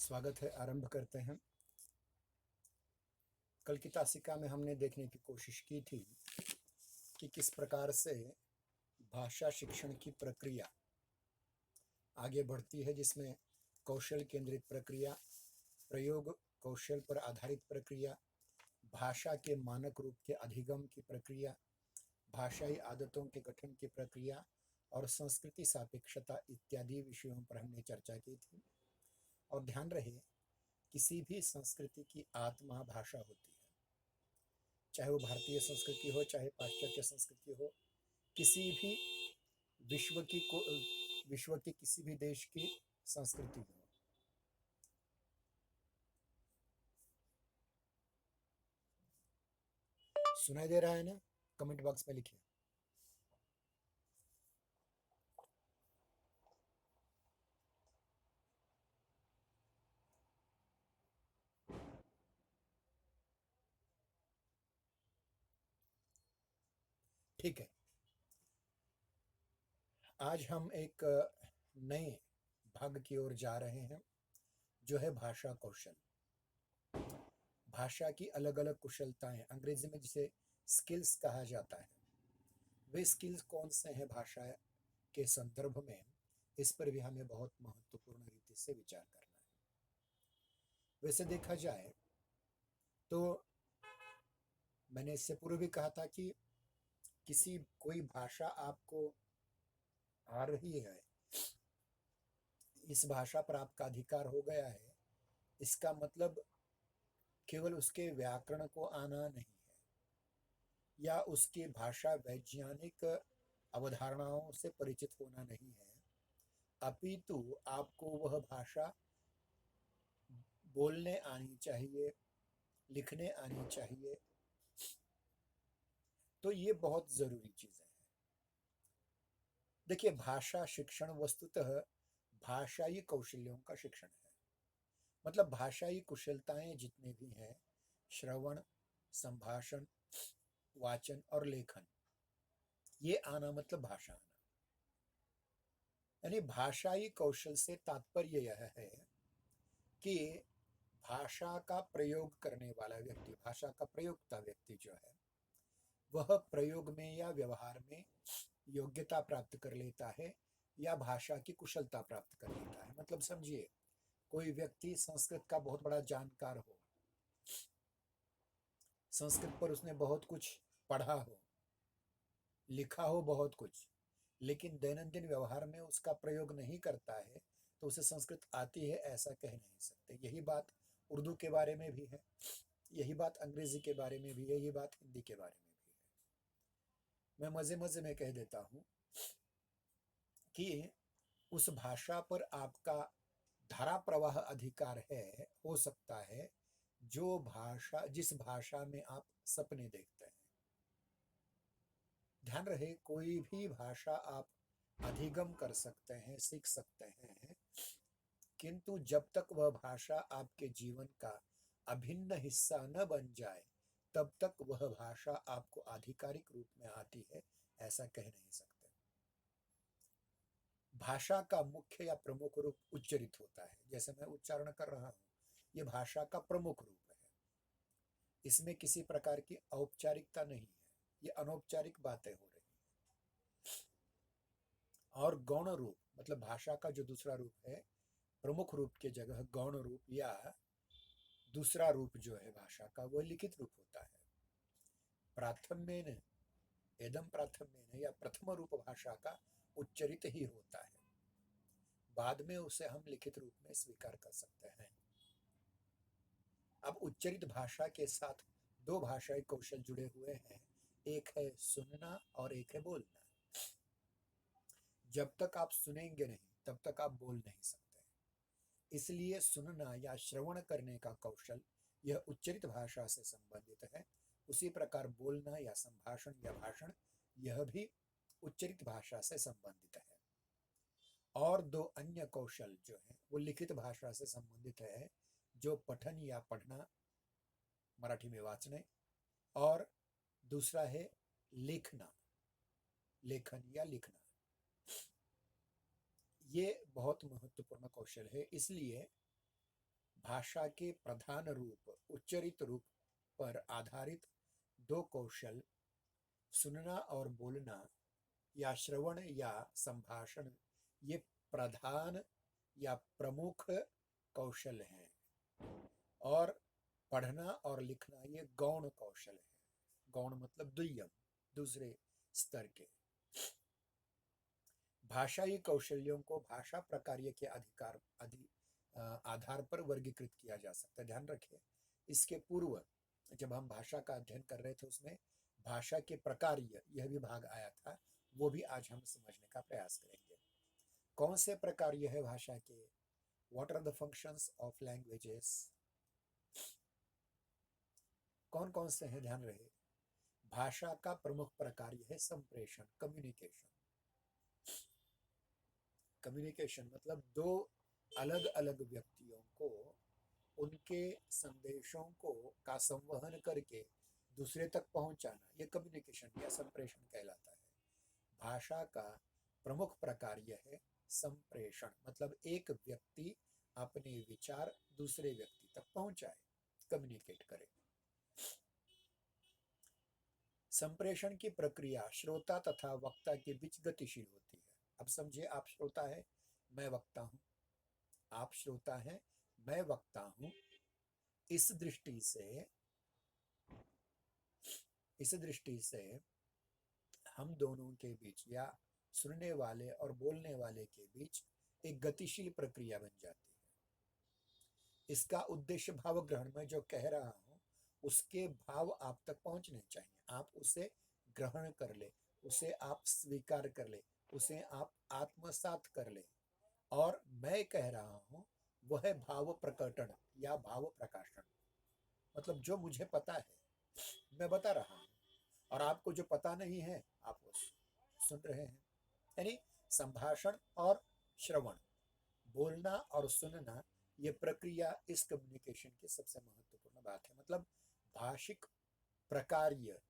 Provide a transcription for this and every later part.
स्वागत है। आरंभ करते हैं। कल की तासिका में हमने देखने की कोशिश की थी कि किस प्रकार से भाषा शिक्षण की प्रक्रिया आगे बढ़ती है, जिसमें कौशल केंद्रित प्रक्रिया, प्रयोग कौशल पर आधारित प्रक्रिया, भाषा के मानक रूप के अधिगम की प्रक्रिया, भाषाई आदतों के गठन की प्रक्रिया और संस्कृति सापेक्षता इत्यादि विषयों पर हमने चर्चा की थी। और ध्यान रहे, किसी भी संस्कृति की आत्मा भाषा होती है, चाहे वो भारतीय संस्कृति हो चाहे पाश्चात्य संस्कृति हो, किसी भी विश्व के किसी भी देश की संस्कृति हो। सुनाई दे रहा है ना? कमेंट बॉक्स में लिखिए। ठीक है, आज हम एक नए भाग की ओर जा रहे हैं, जो है भाषा कौशल। भाषा की अलग अलग कुशलताएं, अंग्रेजी में जिसे स्किल्स कहा जाता है, वे स्किल्स कौन से हैं भाषा के संदर्भ में, इस पर भी हमें बहुत महत्वपूर्ण रीति से विचार करना है। वैसे देखा जाए तो मैंने इससे पूर्व भी कहा था कि कोई भाषा आपको आ रही है, इस भाषा पर आपका अधिकार हो गया है, इसका मतलब केवल उसके व्याकरण को आना नहीं है या उसकी भाषा वैज्ञानिक अवधारणाओं से परिचित होना नहीं है, अपितु आपको वह भाषा बोलने आनी चाहिए, लिखने आनी चाहिए। तो ये बहुत जरूरी चीजें हैं। देखिए, भाषा शिक्षण वस्तुतः भाषाई कौशल्यों का शिक्षण है। मतलब भाषाई कुशलताएं जितने भी हैं, श्रवण, संभाषण, वाचन और लेखन, ये आना मतलब भाषा आना। यानी भाषाई कौशल से तात्पर्य यह है कि भाषा का प्रयोग करने वाला व्यक्ति, भाषा का प्रयोक्ता व्यक्ति जो है, वह प्रयोग में या व्यवहार में योग्यता प्राप्त कर लेता है या भाषा की कुशलता प्राप्त कर लेता है। मतलब समझिए, कोई व्यक्ति संस्कृत का बहुत बड़ा जानकार हो, संस्कृत पर उसने बहुत कुछ पढ़ा हो, लिखा हो बहुत कुछ, लेकिन दैनंदिन व्यवहार में उसका प्रयोग नहीं करता है, तो उसे संस्कृत आती है ऐसा कह नहीं सकते। यही बात उर्दू के बारे में भी है, यही बात अंग्रेजी के बारे में भी है, यही बात हिंदी के बारे में भी है। मैं मजे मजे में कह देता हूँ कि उस भाषा पर आपका धारा प्रवाह अधिकार है, हो सकता है, जिस भाषा में आप सपने देखते हैं। ध्यान रहे, कोई भी भाषा आप अधिगम कर सकते हैं, सीख सकते हैं, किंतु जब तक वह भाषा आपके जीवन का अभिन्न हिस्सा न बन जाए, तब तक वह भाषा आपको आधिकारिक रूप में आती है ऐसा कह नहीं सकते। भाषा का मुख्य या प्रमुख रूप उच्चरित होता है, जैसे मैं उच्चारण कर रहा हूं, यह भाषा का प्रमुख रूप है। इसमें किसी प्रकार की औपचारिकता नहीं है, ये अनौपचारिक बातें हो रही हैं। और गौण रूप मतलब भाषा का जो दूसरा रूप है, प्रमुख रूप के जगह गौण रूप या दूसरा रूप जो है भाषा का, वह लिखित रूप होता है। प्राथम्येन एदम प्राथम्येन या प्रथम रूप भाषा का उच्चरित ही होता है, बाद में उसे हम लिखित रूप में स्वीकार कर सकते हैं। अब उच्चरित भाषा के साथ दो भाषाई कौशल जुड़े हुए हैं, एक है सुनना और एक है बोलना। जब तक आप सुनेंगे नहीं, तब तक आप बोल नहीं सकते। इसलिए सुनना या श्रवण करने का कौशल यह उच्चरित भाषा से संबंधित है। उसी प्रकार बोलना या संभाषण या भाषण, यह भी उच्चरित भाषा से संबंधित है। और दो अन्य कौशल जो है वो लिखित भाषा से संबंधित है, जो पठन या पढ़ना, मराठी में वाचने, और दूसरा है लिखना, लेखन या लिखना। ये बहुत महत्वपूर्ण कौशल है। इसलिए भाषा के प्रधान रूप उच्चरित रूप पर आधारित दो कौशल सुनना और बोलना या श्रवण या संभाषण ये प्रधान या प्रमुख कौशल हैं और पढ़ना और लिखना ये गौण कौशल है। गौण मतलब द्वितीय दूसरे स्तर के। भाषाई कौशल्यों को भाषा प्रकार्य के आधार पर वर्गीकृत किया जा सकता है। ध्यान रखिए, इसके पूर्व जब हम भाषा का अध्ययन कर रहे थे उसमें भाषा के प्रकार्य यह भी भाग आया था, वो भी आज हम समझने का प्रयास करेंगे। कौन से प्रकार्य है भाषा के? What are the functions of languages? कौन कौन से हैं? ध्यान रहे, भाषा का प्रमुख प्रकार्य है संप्रेषण, कम्युनिकेशन। कम्युनिकेशन मतलब दो अलग अलग व्यक्तियों को उनके संदेशों को का संवहन करके दूसरे तक पहुंचाना, यह कम्युनिकेशन या संप्रेषण कहलाता है। भाषा का प्रमुख प्रकार्य है संप्रेषण, मतलब एक व्यक्ति अपने विचार दूसरे व्यक्ति तक पहुंचाए, कम्युनिकेट करे। संप्रेषण की प्रक्रिया श्रोता तथा वक्ता के बीच गतिशील होती है। अब समझिए, आप श्रोता है, मैं वक्ता हूं। आप श्रोता हैं, मैं वक्ता हूं। इस दृष्टि से हम दोनों के बीच या सुनने वाले और बोलने वाले के बीच एक गतिशील प्रक्रिया बन जाती है। इसका उद्देश्य भाव ग्रहण, में जो कह रहा हूं उसके भाव आप तक पहुंचने चाहिए। आप उसे ग्रहण कर ले, उसे आप स्वीकार कर ले, उसे आप आत्मसात कर ले। और मैं कह रहा हूं वह भाव प्रकटन या भाव प्रकाशन, मतलब जो मुझे पता है मैं बता रहा हूं और आपको जो पता नहीं है आप वो सुन रहे हैं। यानी संभाषण और श्रवण, बोलना और सुनना, ये प्रक्रिया इस कम्युनिकेशन की सबसे महत्वपूर्ण बात है। मतलब भाषिक प्रकार्य,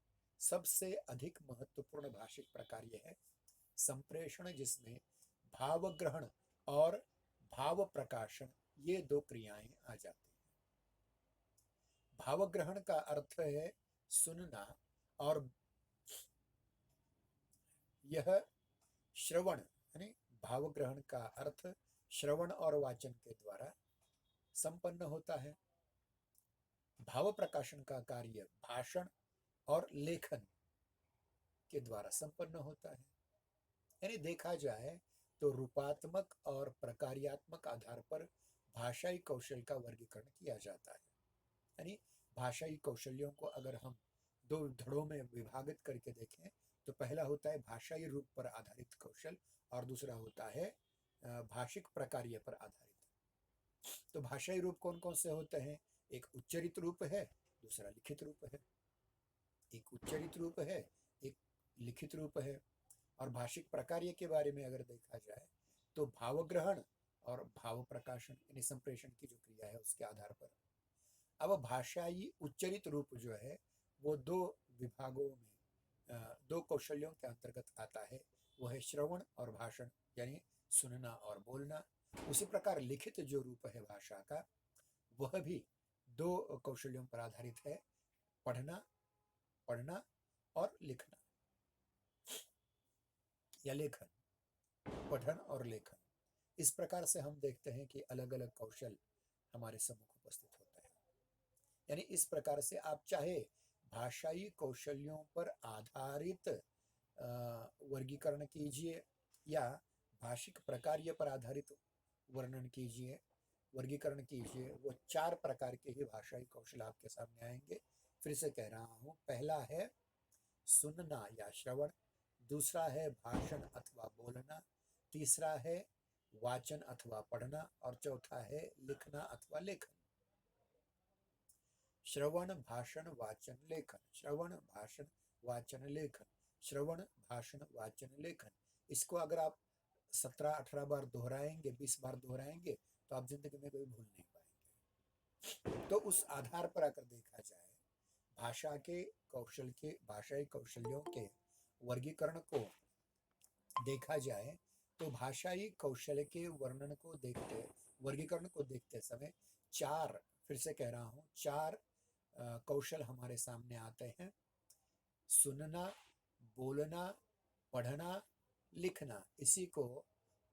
सबसे अधिक महत्वपूर्ण भाषिक प्रकार्य है संप्रेषण, जिसमें भाव ग्रहण और भाव प्रकाशन ये दो क्रियाएं आ जाती हैं। भाव ग्रहण का अर्थ है सुनना और यह श्रवण, यानी भाव ग्रहण का अर्थ श्रवण और वाचन के द्वारा संपन्न होता है। भाव प्रकाशन का कार्य भाषण और लेखन के द्वारा संपन्न होता है। यानी देखा जाए तो रूपात्मक और प्रकार्यात्मक आधार पर भाषाई कौशल का वर्गीकरण किया जाता है। यानी भाषाई कौशल्यों को अगर हम दो धड़ों में विभाजित करके देखें तो पहला होता है भाषाई रूप पर आधारित कौशल और दूसरा होता है भाषिक प्रकार्य पर आधारित। तो भाषाई रूप कौन कौन से होते हैं? एक उच्चरित रूप है, दूसरा लिखित रूप है। एक उच्चरित रूप है, एक लिखित रूप है। और भाषिक प्रकार्य के बारे में अगर देखा जाए तो भाव ग्रहण और भाव प्रकाशन यानी संप्रेषण की जो क्रिया है उसके आधार पर। अब भाषाई उच्चरित रूप जो है वो दो विभागों में दो कौशल्यों के अंतर्गत आता है, वो है श्रवण और भाषण, यानी सुनना और बोलना। उसी प्रकार लिखित जो रूप है भाषा का, वह भी दो कौशल्यों पर आधारित है, पढ़ना और लिखना या लेखन, पठन और लेखन। इस प्रकार से हम देखते हैं कि अलग अलग कौशल हमारे सम्मुख उपस्थित होते हैं। यानी इस प्रकार से आप चाहे भाषाई कौशल्यों पर आधारित वर्गीकरण कीजिए या भाषिक प्रकार्य पर आधारित वर्गीकरण कीजिए, वो चार प्रकार के ही भाषाई कौशल आपके सामने आएंगे। फिर से कह रहा हूं, पहला है सुनना या श्रवण, दूसरा है भाषण अथवा बोलना, तीसरा है वाचन अथवा पढ़ना और चौथा है लिखना अथवा लेखन। श्रवण भाषण वाचन लेखन, श्रवण भाषण वाचन लेखन, श्रवण भाषण वाचन लेखन। इसको अगर आप 17-18 बार दोहराएंगे, 20 बार दोहराएंगे तो आप जिंदगी में कभी भूल नहीं पाएंगे। तो उस आधार पर अगर देखा जाए भाषा के कौशल के भाषाई कौशल्यों के वर्गीकरण को देखा जाए तो भाषाई कौशल के वर्गीकरण को देखते समय चार, फिर से कह रहा हूँ, चार कौशल हमारे सामने आते हैं: सुनना, बोलना, पढ़ना, लिखना। इसी को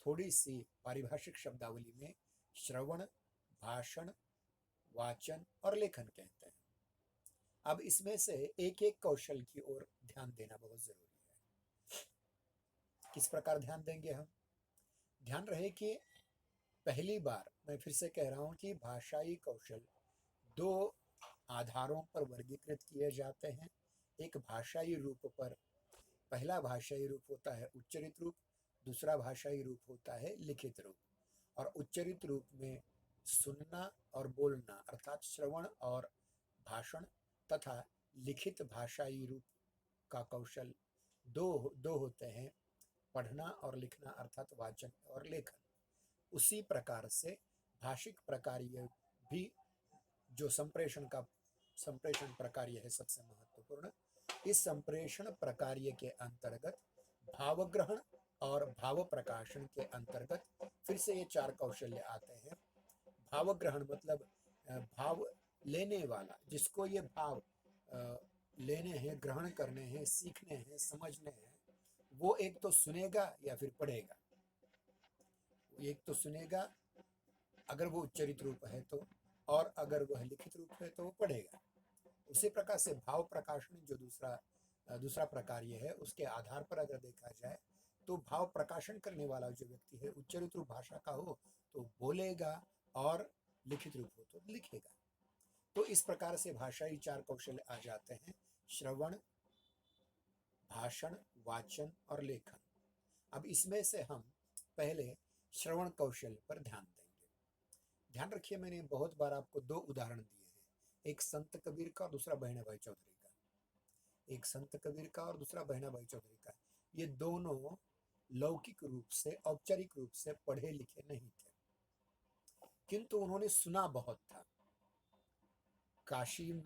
थोड़ी सी पारिभाषिक शब्दावली में श्रवण, भाषण, वाचन और लेखन कहते हैं। अब इसमें से एक एक कौशल की ओर ध्यान देना बहुत जरूरी है। किस प्रकार ध्यान देंगे हम? ध्यान रहे कि पहली बार मैं फिर से कह रहा हूं कि भाषाई कौशल दो आधारों पर वर्गीकृत किए जाते हैं। एक भाषाई रूप पर, पहला भाषाई रूप होता है उच्चरित रूप, दूसरा भाषाई रूप होता है लिखित रूप। और उच्चरित रूप में सुनना और बोलना अर्थात श्रवण और भाषण, तथा लिखित भाषाई रूप का कौशल दो दो होते हैं: पढ़ना और लिखना अर्थात वाचन और लेखन। उसी प्रकार से भाषिक प्रकार्य भी, जो संप्रेषण प्रकार्य है सबसे महत्वपूर्ण, इस संप्रेषण प्रकार्य के अंतर्गत भावग्रहण और भाव प्रकाशन के अंतर्गत फिर से ये चार कौशल्य आते हैं। भावग्रहण मतलब भाव लेने वाला, जिसको ये भाव लेने हैं, ग्रहण करने हैं, सीखने हैं, समझने हैं, वो एक तो सुनेगा या फिर पढ़ेगा। एक तो सुनेगा अगर वो उच्चरित रूप है तो, और अगर वह लिखित रूप है तो वो पढ़ेगा। उसी प्रकार से भाव प्रकाशन जो दूसरा प्रकार्य है, उसके आधार पर अगर देखा जाए तो भाव प्रकाशन करने वाला जो व्यक्ति है, उच्चरित रूप भाषा का हो तो बोलेगा और लिखित रूप हो तो लिखेगा। तो इस प्रकार से भाषाई चार कौशल आ जाते हैं: श्रवण, भाषण, वाचन और लेखन। अब इसमें से हम पहले श्रवण कौशल पर ध्यान देंगे। ध्यान रखिए, मैंने बहुत बार आपको दो उदाहरण दिए हैं, एक संत कबीर का और दूसरा बहना भाई चौधरी का। एक संत कबीर का और दूसरा बहना भाई चौधरी का। ये दोनों लौकिक रूप से, औपचारिक रूप से पढ़े लिखे नहीं थे, किंतु उन्होंने सुना बहुत था। काशी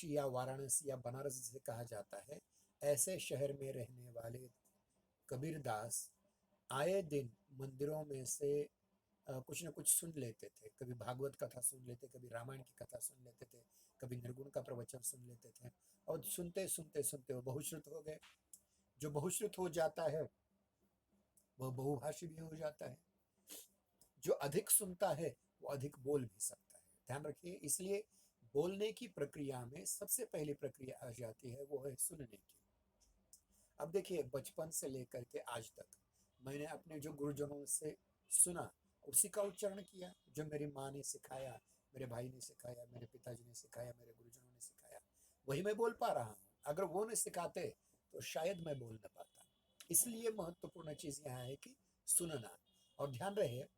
या वाराणसी या बनारस जिसे कहा जाता है, ऐसे शहर में रहने वाले कबीरदास आए दिन मंदिरों में से कुछ न कुछ सुन लेते थे। कभी भागवत कथा सुन लेते, कभी रामायण की कथा सुन लेते थे, कभी निर्गुण का प्रवचन सुन लेते थे, और सुनते सुनते सुनते वो बहुश्रुत हो गए। जो बहुश्रुत हो जाता है वह बहुभाषी भी हो जाता है। जो अधिक सुनता है वो अधिक बोल भी सकता है। ध्यान रखिए, इसलिए बोलने की प्रक्रिया में सबसे पहली प्रक्रिया आ जाती है, वो है सुनने की। अब देखिए, बचपन से लेकर के आज तक मैंने अपने जो गुरुजनों से सुना, उसी का उच्चारण किया। जो मेरी माँ ने सिखाया, मेरे भाई ने सिखाया, मेरे पिताजी ने सिखाया, मेरे गुरुजनों ने सिखाया, वही मैं बोल पा रहा हूँ। अगर वो नहीं सिखाते तो शायद मैं बोल न पाता। इसलिए महत्वपूर्ण चीज यहाँ है कि सुनना। और ध्यान रहे,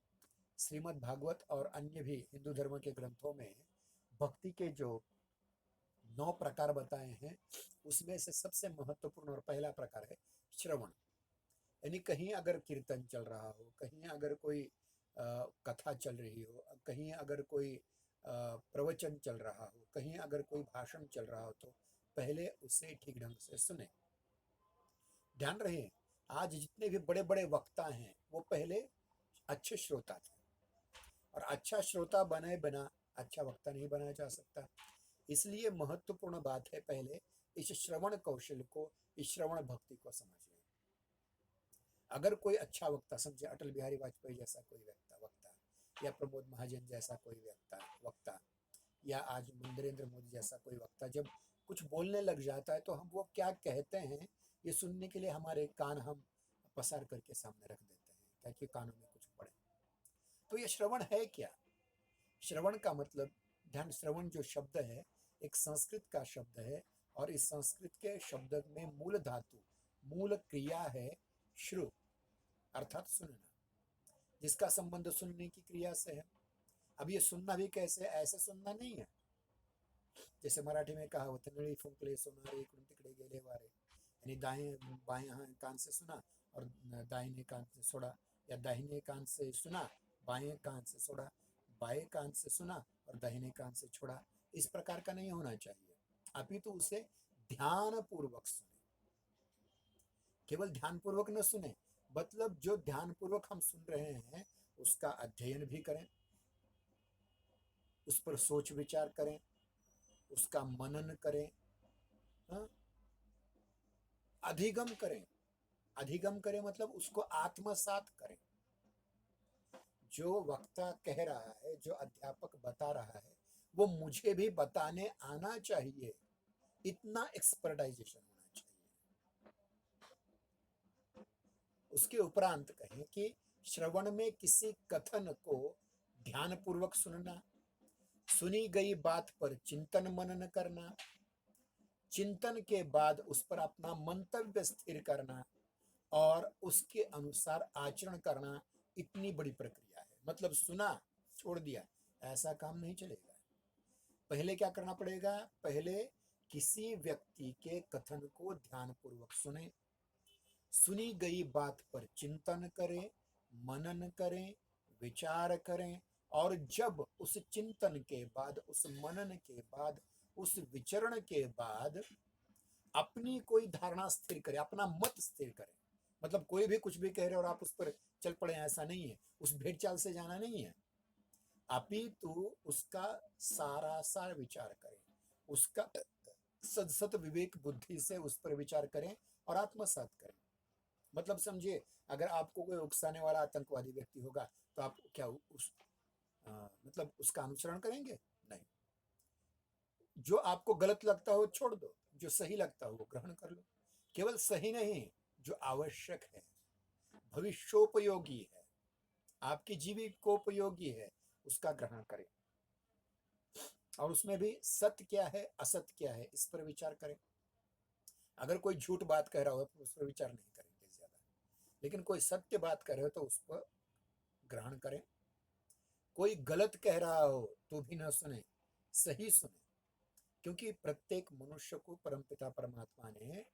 श्रीमद् भागवत और अन्य भी हिंदू धर्म के ग्रंथों में भक्ति के जो 9 प्रकार बताए हैं, उसमें से सबसे महत्वपूर्ण और पहला प्रकार है श्रवण। यानी कहीं अगर कीर्तन चल रहा हो, कहीं अगर कोई कथा चल रही हो, कहीं अगर कोई प्रवचन चल रहा हो, कहीं अगर कोई भाषण चल रहा हो, तो पहले उसे ठीक ढंग से सुने। ध्यान रहे, आज जितने भी बड़े बड़े वक्ता हैं वो पहले अच्छे श्रोता थे, और अच्छा श्रोता बने बिना अच्छा वक्ता नहीं बना जा सकता। इसलिए महत्वपूर्ण बात है, पहले इस श्रवण कौशल को, इस श्रवण भक्ति को समझिए। अगर कोई अच्छा वक्ता, समझे अटल बिहारी वाजपेयी जैसा कोई वक्ता, या प्रमोद महाजन जैसा कोई वक्ता, या आज नरेंद्र मोदी जैसा कोई वक्ता जब कुछ बोलने लग जाता है तो हम वो क्या कहते हैं ये सुनने के लिए हमारे कान हम पसार करके सामने रख देते हैं, ताकि कानों में कुछ पड़े। तो ये श्रवण है क्या? श्रवण का मतलब, ध्यान, श्रवण जो शब्द है एक संस्कृत का शब्द है, और इस संस्कृत के शब्द में मूल धातु, मूल क्रिया है श्रु, अर्थात सुनना, जिसका संबंध सुनने की क्रिया से है। अब ये सुनना भी कैसे? ऐसे सुनना नहीं है जैसे मराठी में कहावत है, नळी फुंकले सोनारे इकडून तिकडे गेले वारे। यानी दाएं बाएं कान से सुना और दाहिने कान से छोड़ा, या दाहिने कान से सुना, बाएं कान से छोड़ा, बाएं कान से सुना और दाहिने कान से छोड़ा। इस प्रकार का नहीं होना चाहिए, अपितु उसे ध्यान पूर्वक सुने। केवल ध्यान पूर्वक न सुने, मतलब जो ध्यान पूर्वक हम सुन रहे हैं उसका अध्ययन भी करें, उस पर सोच विचार करें, उसका मनन करें, हाँ? अधिगम करें। अधिगम करें मतलब उसको आत्मसात करें। जो वक्ता कह रहा है, जो अध्यापक बता रहा है, वो मुझे भी बताने आना चाहिए, इतना एक्सपर्टाइजेशन होना चाहिए। उसके उपरांत कहें कि श्रवण में किसी कथन को ध्यानपूर्वक सुनना, सुनी गई बात पर चिंतन मनन करना, चिंतन के बाद उस पर अपना मंतव्य स्थिर करना और उसके अनुसार आचरण करना, इतनी बड़ी प्रक्रिया है। मतलब सुना, छोड़ दिया, ऐसा काम नहीं चलेगा। पहले क्या करना पड़ेगा? पहले किसी व्यक्ति के कथन को ध्यानपूर्वक सुने, सुनी गई बात पर चिंतन करें, मनन करें, विचार करें, और जब उस चिंतन के बाद, उस मनन के बाद, उस विचरण के बाद अपनी कोई धारणा स्थिर करें, अपना मत स्थिर करें। मतलब कोई भी कुछ भी कह रहे और आप उस पर चल पड़े, ऐसा नहीं है। उस भेड़ चाल से जाना नहीं है, अपितु उसका सारा सार विचार करें, उसका सदसत विवेक बुद्धि से उस पर विचार करें और आत्मसात करें। मतलब समझिए, अगर आपको कोई उकसाने वाला आतंकवादी व्यक्ति होगा तो आप क्या मतलब उसका अनुसरण करेंगे? नहीं। जो आपको गलत लगता हो छोड़ दो, जो सही लगता हो वो ग्रहण कर लो। केवल सही नहीं, जो आवश्यक है, भविष्योपयोगी है, आपकी जीविकोपयोगी है, उसका ग्रहण करें। और उसमें भी सत्य क्या है, असत्य क्या है, इस पर विचार करें। अगर कोई झूठ बात कह रहा हो तो उस पर विचार नहीं करेंगे ज्यादा, लेकिन कोई सत्य बात कह रहे हो तो उस पर ग्रहण करें। कोई गलत कह रहा हो तो भी न सुने, सही सुने। क्योंकि प्रत्येक मनुष्य को परमपिता परमात्मा ने,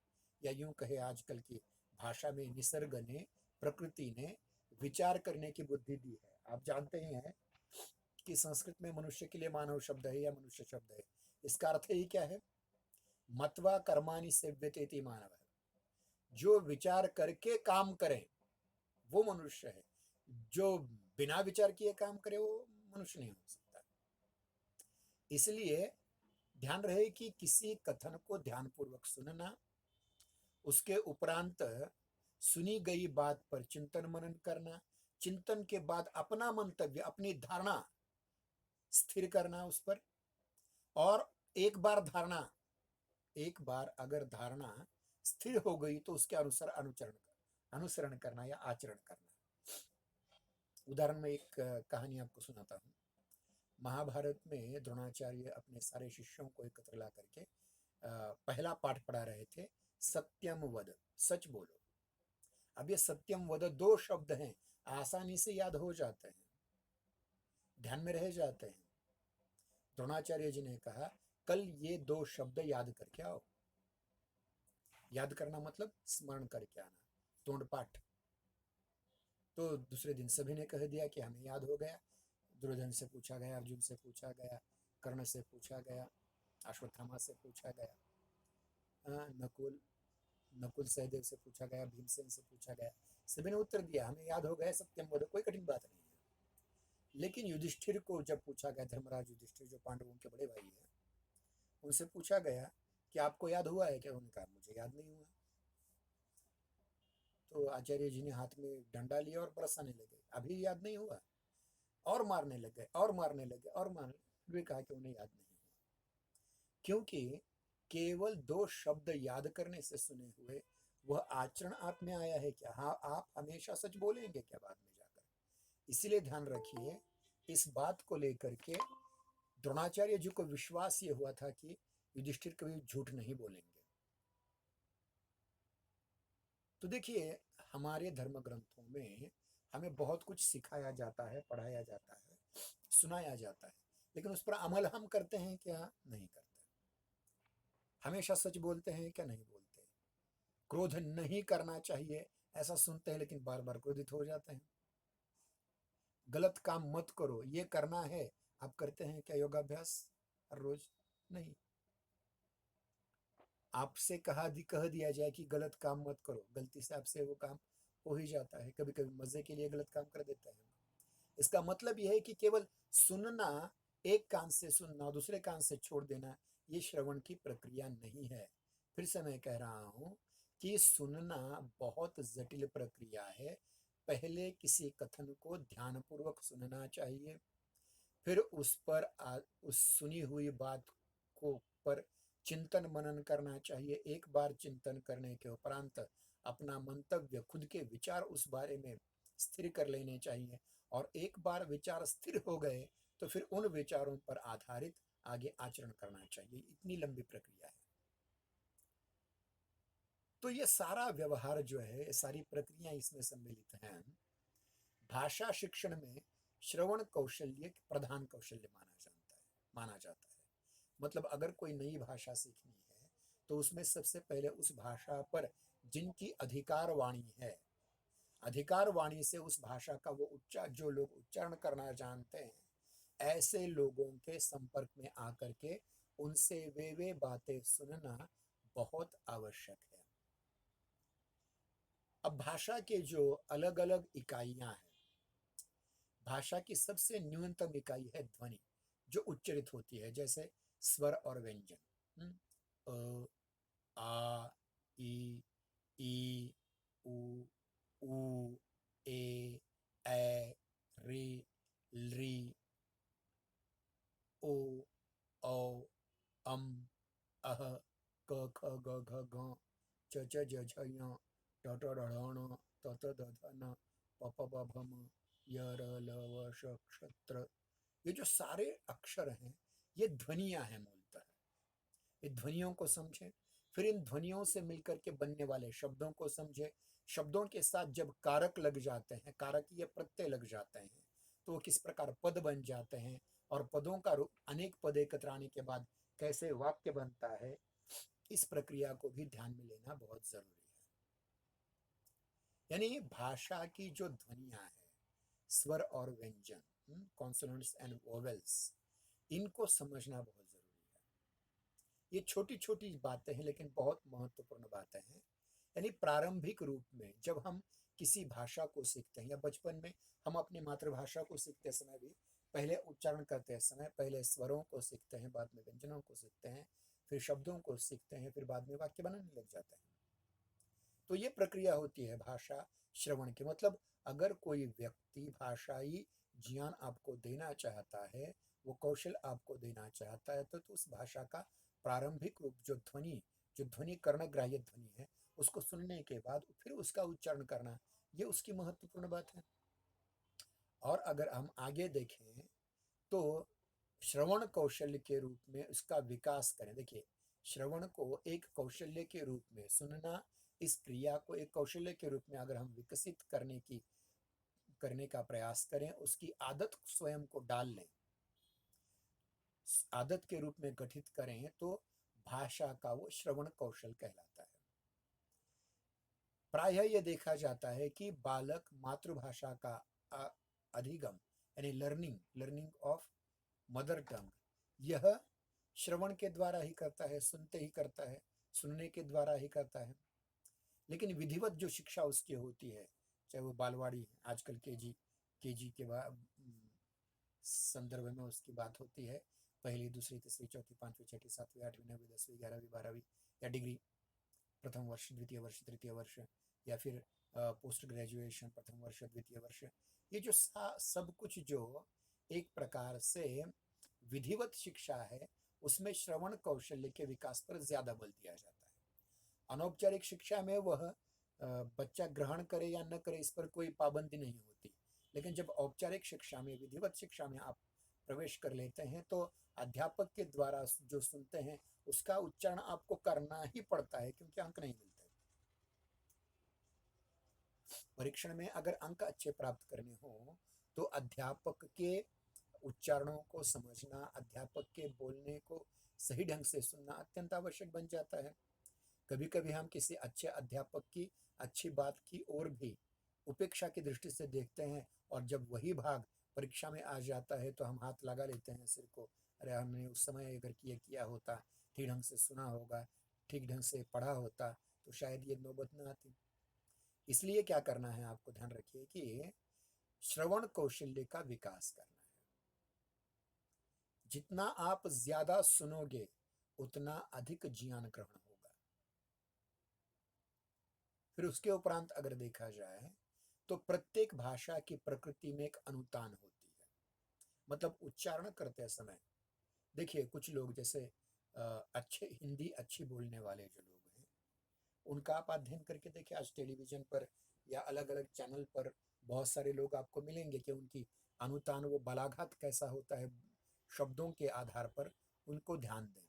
या यूं कहे आजकल की भाषा में निसर्ग ने, प्रकृति ने विचार करने की बुद्धि दी है। आप जानते ही हैं कि संस्कृत में मनुष्य के लिए मानव शब्द है या मनुष्य शब्द है। इसका अर्थ ही क्या है? मत्वा कर्माणि सेव्यतेति मानव है। जो विचार करके काम करे वो मनुष्य है, जो बिना विचार किए काम करे वो मनुष्य नहीं हो सकता। इसलिए ध्यान रहे कि किसी कथन को ध्यानपूर्वक सुनना, उसके उपरांत सुनी गई बात पर चिंतन मनन करना, चिंतन के बाद अपना मंतव्य, अपनी धारणा स्थिर करना उस पर। और एक बार अगर धारणा स्थिर हो गई तो उसके अनुसार अनुसरण करना या आचरण करना। उदाहरण में एक कहानी आपको सुनाता हूँ। महाभारत में द्रोणाचार्य अपने सारे शिष्यों को एकत्र ला करके पहला पाठ पढ़ा रहे थे, सत्यम वद, सच बोलो। अब ये सत्यम वद 2 शब्द हैं, आसानी से याद हो जाते हैं, ध्यान में रह जाते हैं। द्रोणाचार्य जी ने कहा, कल ये 2 शब्द याद करके आओ। याद करना मतलब स्मरण करके आना, तोंड पाठ। तो दूसरे दिन सभी ने कह दिया कि हमें याद हो गया। दुर्योधन से पूछा गया, अर्जुन से पूछा गया, कर्ण से पूछा गया, अश्वत्थामा से पूछा गया, नकुल नकुल सहदेव से पूछा गया, भीमसेन से पूछा गया। सभी ने उत्तर दिया, हमें याद हो गया, सत्यम बोलो, कोई कठिन बात नहीं है। लेकिन युधिष्ठिर को जब पूछा गया, धर्मराज युधिष्ठिर जो पांडवों के बड़े भाई हैं, उनसे पूछा गया कि आपको याद हुआ है क्या? उन्होंने कहा मुझे याद नहीं हुआ। तो आचार्य जी ने हाथ में डंडा लिया और बरसाने लगे, अभी याद नहीं हुआ। और मारने लगे और मारने लगे और मारने, फिर भी कहा कि उन्हें याद नहीं हुआ। क्योंकि केवल 2 शब्द याद करने से सुने हुए वह आचरण आप में आया है क्या? हाँ, आप हमेशा सच बोलेंगे क्या बाद में जाकर? इसीलिए ध्यान रखिए, इस बात को लेकर के द्रोणाचार्य जी को विश्वास ये हुआ था कि युधिष्ठिर कभी झूठ नहीं बोलेंगे। तो देखिए, हमारे धर्म ग्रंथों में हमें बहुत कुछ सिखाया जाता है, पढ़ाया जाता है, सुनाया जाता है, लेकिन उस पर अमल हम करते हैं क्या? नहीं करते। हमेशा सच बोलते हैं क्या? नहीं बोलते। क्रोध नहीं करना चाहिए ऐसा सुनते हैं, लेकिन बार बार क्रोधित हो जाते हैं। गलत काम मत करो, ये करना है, आप करते हैं क्या योगाभ्यास हर रोज? नहीं। आपसे कह दिया जाए कि गलत काम मत करो, गलती से आपसे वो काम हो ही जाता है। कभी कभी मजे के लिए गलत काम कर देते हैं। इसका मतलब यह है कि केवल सुनना एक कान से सुनना दूसरे कान से छोड़ देना, ये श्रवण की प्रक्रिया नहीं है। फिर से मैं कह रहा हूँ कि सुनना बहुत जटिल प्रक्रिया है। पहले किसी कथन को ध्यानपूर्वक सुनना चाहिए, फिर उस सुनी हुई बात को पर चिंतन मनन करना चाहिए। एक बार चिंतन करने के उपरांत अपना मंतव्य, खुद के विचार उस बारे में स्थिर कर लेने चाहिए, और एक बार विचार स्थिर हो गए तो फिर उन विचारों पर आधारित आगे आचरण करना चाहिए। इतनी लंबी प्रक्रिया है। तो ये सारा व्यवहार जो है, ये सारी प्रक्रिया इसमें सम्मिलित हैं। भाषा शिक्षण में श्रवण कौशल्य प्रधान कौशल्य माना जाता है। मतलब अगर कोई नई भाषा सीखनी है तो उसमें सबसे पहले उस भाषा पर जिनकी अधिकार वाणी है, अधिकार वाणी से उस भाषा का जो लोग उच्चारण करना जानते हैं, ऐसे लोगों के संपर्क में आकर के उनसे वे बातें सुनना बहुत आवश्यक है। अब भाषा के जो अलग अलग इकाइयां हैं, भाषा की सबसे न्यूनतम इकाई है ध्वनि, जो उच्चरित होती है, जैसे स्वर और व्यंजन। अ, आ, ई, ई, उ, ऊ, ए, रे, री, ओ, औ, अम, अह, क, ख, ग, घ, घ, च, ज, झ, ञ, ट, ट, ड, ढ, ण, त, त, द, ध, न, प, प, ब, भ, म, य, र, ल, व, श, क्ष, त्र। ये जो सारे अक्षर हैं, ये ध्वनियां हैं मूलतः। ये ध्वनियों को समझें, फिर इन ध्वनियों से मिलकर के बनने वाले शब्दों को समझें। शब्दों के साथ जब कारक लग जाते हैं, कारकीय प्रत्यय लग जाते हैं, तो वो किस प्रकार पद बन जाते हैं, और पदों का रूप अनेक पद एकत्र आने के बाद कैसे वाक्य बनता है, इस प्रक्रिया को भी ध्यान में लेना बहुत जरूरी है। यानी भाषा की जो ध्वनियां हैं, स्वर और व्यंजन, कॉन्सोनेंट्स एंड वोवेल्स, इनको समझना बहुत जरूरी है। ये छोटी छोटी बातें हैं लेकिन बहुत महत्वपूर्ण बातें हैं। यानी प्रारंभिक रूप में जब हम किसी भाषा को सीखते हैं, या बचपन में हम अपनी मातृभाषा को सीखते समय भी पहले उच्चारण करते समय पहले स्वरों को सीखते हैं, बाद में व्यंजनों को सीखते हैं, फिर शब्दों को सीखते हैं, फिर बाद में वाक्य बनाने लग जाते हैं। तो ये प्रक्रिया होती है भाषा श्रवण की। मतलब अगर कोई व्यक्ति भाषाई ज्ञान आपको देना चाहता है, वो कौशल आपको देना चाहता है, तो उस भाषा का प्रारंभिक रूप जो ध्वनि कर्णग्राह्य ध्वनि है, उसको सुनने के बाद फिर उसका उच्चारण करना, ये उसकी महत्वपूर्ण बात है। और अगर हम आगे देखें तो श्रवण कौशल्य के रूप में उसका विकास करें। देखिए, श्रवण को एक कौशल्य के रूप में, सुनना इस क्रिया को एक कौशल्य के रूप में अगर हम विकसित करने का प्रयास करें, उसकी आदत स्वयं को डाल लें, आदत के रूप में गठित करें, तो भाषा का वो श्रवण कौशल कहलाता है। प्रायः यह देखा जाता है कि बालक मातृभाषा का अधिगम, यानी लर्निंग ऑफ मदर टंग, यह श्रवण के द्वारा ही करता है, सुनते ही करता है, सुनने के द्वारा ही करता है। लेकिन विधिवत जो शिक्षा उसकी होती है, चाहे वो बालवाड़ी, आजकल केजी के बाद संदर्भ में उसकी बात होती है, पहली, दूसरी, तीसरी, चौथी, पांचवी, छठी, सातवीं, आठवीं, नवीं, 10वीं, 11वीं, 12वीं, या डिग्री, प्रथम वर्ष, द्वितीय वर्ष, तृतीय वर्ष, या फिर पोस्ट ग्रेजुएशन, प्रथम वर्ष, द्वितीय वर्ष, ये जो सब कुछ जो एक प्रकार से विधिवत शिक्षा है, उसमें श्रवण कौशल्य के विकास पर ज्यादा बल दिया जाता है। अनौपचारिक शिक्षा में वह बच्चा ग्रहण करे या न करे, इस पर कोई पाबंदी नहीं होती। लेकिन जब औपचारिक शिक्षा में, विधिवत शिक्षा में आप प्रवेश कर लेते हैं, तो अध्यापक के द्वारा जो सुनते हैं उसका उच्चारण आपको करना ही पड़ता है, क्योंकि अंक नहीं मिलते। परीक्षण में अगर अंक अच्छे प्राप्त करने हो तो अध्यापक के उच्चारणों को समझना, अध्यापक के बोलने को सही ढंग से सुनना अत्यंत आवश्यक बन जाता है। कभी कभी हम किसी अच्छे अध्यापक की अच्छी बात की ओर भी उपेक्षा की दृष्टि से देखते हैं, और जब वही भाग परीक्षा में आ जाता है तो हम हाथ लगा लेते हैं सिर को, अरे हमने उस समय अगर किया होता, ठीक ढंग से सुना होगा, ठीक ढंग से पढ़ा होता, तो शायद ये नौबत न आती। इसलिए क्या करना है, आपको ध्यान रखिए कि श्रवण कौशल्य का विकास करना है। जितना आप ज्यादा सुनोगे उतना अधिक ज्ञान ग्रहण होगा। फिर उसके उपरांत अगर देखा जाए तो प्रत्येक भाषा की प्रकृति में एक अनुतान होती है। मतलब उच्चारण करते समय देखिए, कुछ लोग जैसे अच्छे हिंदी अच्छी बोलने वाले जो लोग हैं, उनका आप अध्ययन करके देखिए, आज टेलीविजन पर या अलग अलग चैनल पर बहुत सारे लोग आपको मिलेंगे कि उनकी अनुतान, वो बलाघात कैसा होता है शब्दों के आधार पर, उनको ध्यान दें।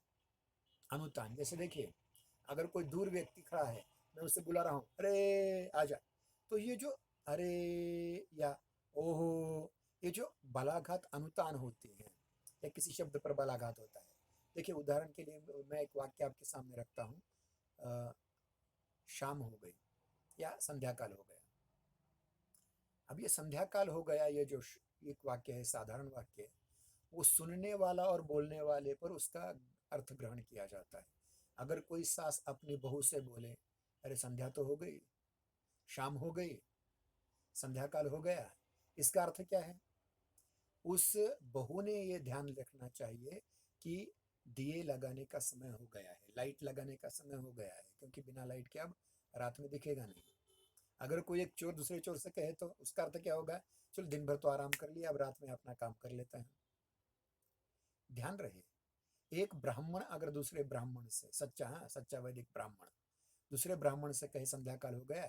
अनुतान जैसे देखिए, अगर कोई दूर व्यक्ति खड़ा है, मैं उससे बुला रहा हूँ, अरे आजा, तो ये जो अरे या ओहो, ये जो बलाघात अनुतान होती है या किसी शब्द पर बलाघात होता है। देखिए उदाहरण के लिए मैं एक वाक्य आपके सामने रखता हूँ। शाम हो गई या संध्या काल हो गया। अब ये संध्या काल हो गया, ये जो एक वाक्य है, साधारण वाक्य है, वो सुनने वाला और बोलने वाले पर उसका अर्थ ग्रहण किया जाता है। अगर कोई सास अपनी बहू से बोले, अरे संध्या तो हो गई, शाम हो गई, संध्या काल हो गया, इसका अर्थ क्या है? उस बहू ने ये ध्यान रखना चाहिए कि दिए लगाने का समय हो गया है, लाइट लगाने का समय हो गया है, क्योंकि बिना लाइट के अब रात में दिखेगा नहीं। अगर कोई एक चोर दूसरे चोर से कहे तो उसका अर्थ क्या होगा? चलो दिन भर तो आराम कर लिया, अब रात में अपना काम कर लेते हैं। ध्यान रहे, एक ब्राह्मण अगर दूसरे ब्राह्मण से, सच्चा, हाँ सच्चा वैदिक ब्राह्मण दूसरे ब्राह्मण से कहे संध्या काल हो गया,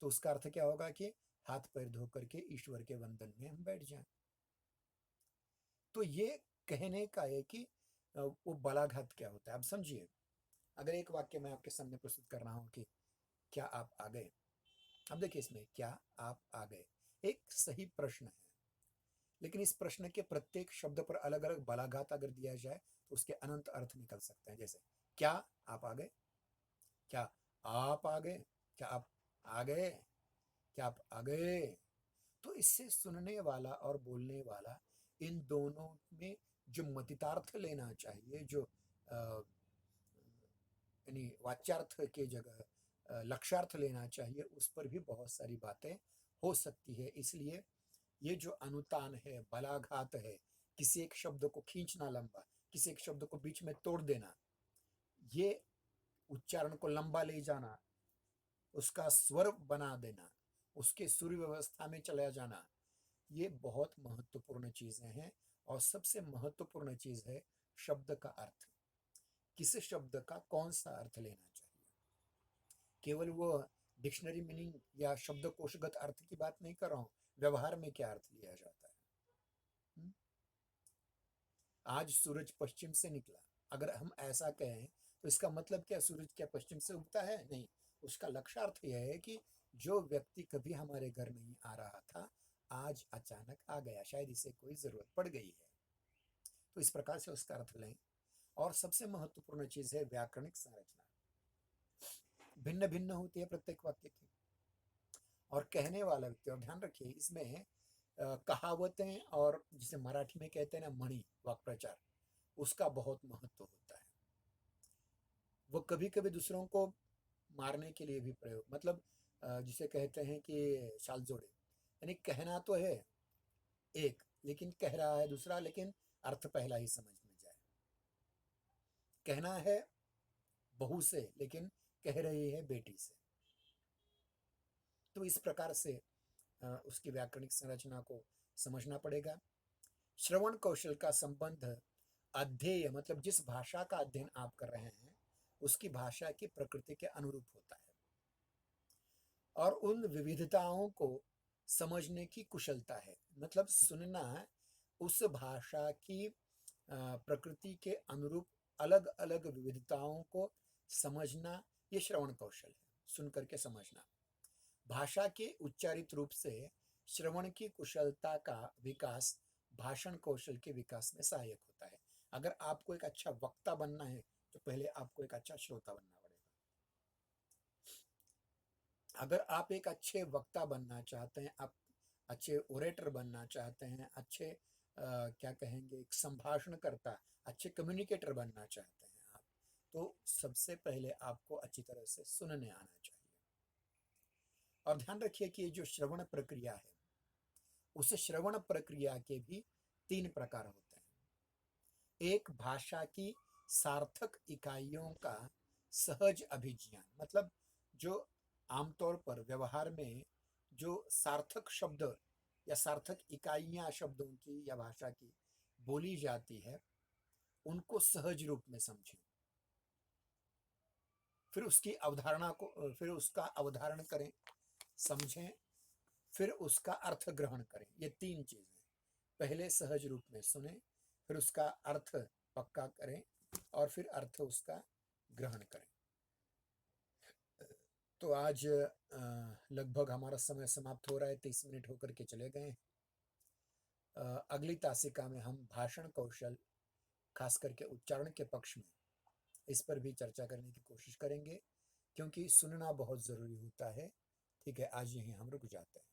तो उसका अर्थ क्या होगा कि हाथ पैर धो करके ईश्वर के वंदन में हम बैठ जाएं। तो ये कहने का है कि वो बलाघात क्या होता है। अब समझिए, अगर एक वाक्य मैं आपके सामने प्रस्तुत कर रहा हूं कि क्या आप आ गए। अब देखिए, इसमें क्या आप आ गए एक सही प्रश्न है, लेकिन इस प्रश्न के प्रत्येक शब्द पर अलग अलग बलाघात अगर दिया जाए तो उसके अनंत अर्थ निकल सकते हैं। जैसे क्या आप आ गए, क्या आप आ गए, क्या आप आ गए, क्या आप आ गए। तो इससे सुनने वाला और बोलने वाला, इन दोनों में जो मतितार्थ लेना चाहिए, जो यानी वाच्यार्थ के जगह लक्ष्यार्थ लेना चाहिए, उस पर भी बहुत सारी बातें हो सकती है। इसलिए ये जो अनुतान है, बलाघात है, किसी एक शब्द को खींचना लंबा, किसी एक शब्द को बीच में तोड़ देना, ये उच्चारण को लंबा ले जाना, उसका स्वर बना देना, उसके सुर व्यवस्था में चला जाना, ये बहुत महत्वपूर्ण चीजें हैं। और सबसे महत्वपूर्ण चीज है शब्द का अर्थ। किस शब्द का कौन सा अर्थ लेना चाहिए। केवल वो डिक्शनरी मीनिंग या शब्दकोशगत अर्थ की बात नहीं कर रहा हूं, व्यवहार में क्या अर्थ लिया जाता है। हुँ? आज सूरज पश्चिम से निकला, अगर हम ऐसा कहें तो इसका मतलब क्या, सूरज क्या पश्चिम से उगता है? नहीं। उसका लक्ष्यार्थ यह है कि जो व्यक्ति कभी हमारे घर नहीं आ रहा था, आज अचानक आ गया, शायद इसे कोई जरूरत पड़ गई है। तो इस प्रकार से उसका अर्थ लें। और सबसे महत्वपूर्ण चीज है व्याकरणिक संरचना। भिन्न भिन्न होती है प्रत्येक वाक्य की। और कहने वाला व्यक्ति, और ध्यान रखिए इसमें कहावतें और जिसे मराठी में कहते हैं ना मणि, वाक्प्रचार, उसका बहुत महत्व होता है। वो कभी कभी दूसरों को मारने के लिए भी प्रयोग, मतलब जिसे कहते हैं कि शाल जोड़े, यानी कहना तो है एक, लेकिन कह रहा है दूसरा, लेकिन अर्थ पहला ही समझ में जाए। कहना है बहू से, लेकिन कह रही है बेटी से। तो इस प्रकार से उसकी व्याकरणिक संरचना को समझना पड़ेगा। श्रवण कौशल का संबंध अध्येय, मतलब जिस भाषा का अध्ययन आप कर रहे हैं उसकी भाषा की प्रकृति के अनुरूप होता है, और उन विविधताओं को समझने की कुशलता है। मतलब सुनना, उस भाषा की प्रकृति के अनुरूप अलग अलग विविधताओं को समझना, ये श्रवण कौशल है, सुन करके समझना। भाषा के उच्चारित रूप से श्रवण की कुशलता का विकास भाषण कौशल के विकास में सहायक होता है। अगर आपको एक अच्छा वक्ता बनना है तो पहले आपको एक अच्छा श्रोता बनना पड़ेगा। अगर आप एक अच्छे वक्ता बनना चाहते हैं, आप अच्छे ओरेटर बनना चाहते हैं, अच्छे क्या कहेंगे, एक संभाषण करता, अच्छे कम्युनिकेटर बनना चाहते हैं आप, तो सबसे पहले आपको अच्छी तरह से सुनने आना चाहिए। और ध्यान रखिए कि ये जो श्रवण प्रक्रिया है, उस श्रवण प्रक्रिया के भी 3 प्रकार होते हैं। एक भाषा की सार्थक इकाइयों का सहज अभिज्ञान, मतलब जो आमतौर पर व्यवहार में जो सार्थक शब्द या सार्थक इकाइयां शब्दों की या भाषा की बोली जाती है, उनको सहज रूप में समझें। फिर उसकी अवधारणा को, फिर उसका अवधारण करें, समझें, फिर उसका अर्थ ग्रहण करें। ये 3 चीजें। पहले सहज रूप में सुने, फिर उसका अर्थ पक्का करें और फिर अर्थ उसका ग्रहण करें। तो आज लगभग हमारा समय समाप्त हो रहा है, 30 मिनट होकर के चले गए। अगली तासिका में हम भाषण कौशल, खास करके उच्चारण के पक्ष में, इस पर भी चर्चा करने की कोशिश करेंगे, क्योंकि सुनना बहुत ज़रूरी होता है। ठीक है, आज यहीं हम रुक जाते हैं।